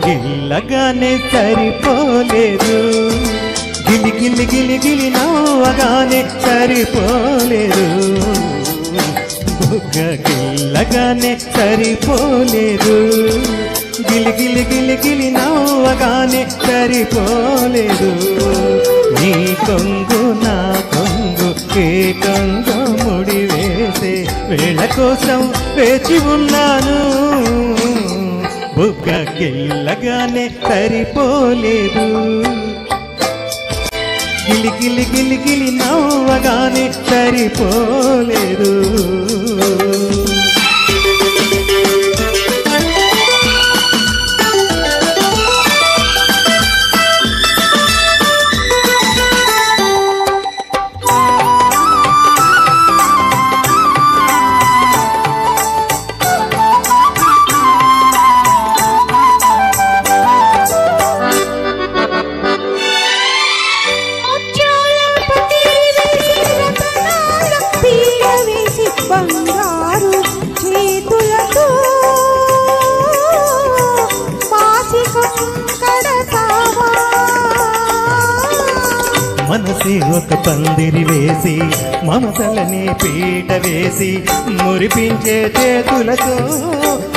గిల్లగానే సరిపోలేదు, గిలి గిలి గిలి గిలి నవ్వగానే సరిపోలేదు, బుగ్గ గిల్లగానే సరిపోలేదు, గిలి గిలి గిలి గిలి నవ్వగానే సరిపోలేదు. నీ కొంగు నా కొంగు ఏ కొంగు ముడి వేసే వేళ కోసం వేచి ఉన్నాను, బుగ్గ గిల్లగానే సరిపోలేదు, గిలి గిలి గిలి గిలి నవ్వగానే సరిపోలేదు. మనసే ఒక పందిరి వేసి మమతలని పీట వేసి మురిపించే చేతులతో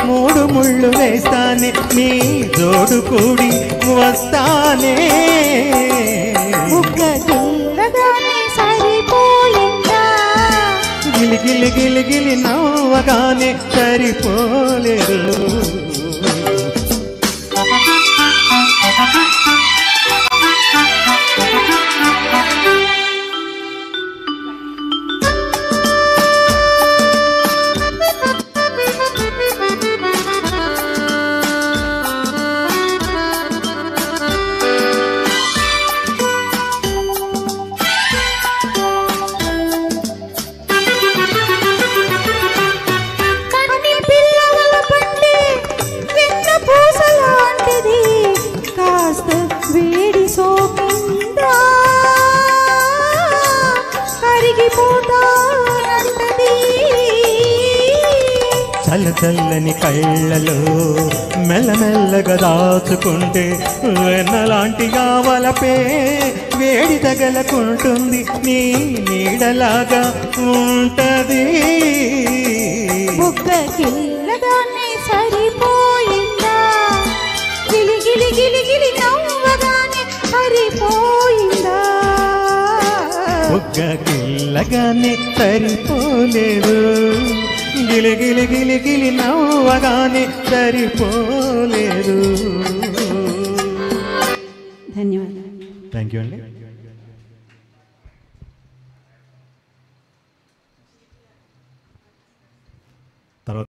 మూడు ముళ్ళు వేస్తానే, నీ జోడు కూడి వస్తానే, గిలి గిలి గిలి గిలి నవ్వగానే సరిపోలేదు. చల్ల చల్లని కళ్ళలో మెల్లమెల్లగా దాచుకుంటే వెన్నలాంటి గావలపే వేడి తగలకుంటుంది, నీ నీడలాగా ఉంటది, బుగ్గ గిల్లగానే సరిపోయిందా, గిలి గిలి గిలి గిలి నవ్వగానే సరిపోయిందా, బుగ్గ గిల్లగానే సరిపోలేదు, గిలి గిలి గిలి గిలి నవ్వగానే సరిపోలేదు. ధన్యవాదాలు. థ్యాంక్ యూ అండి.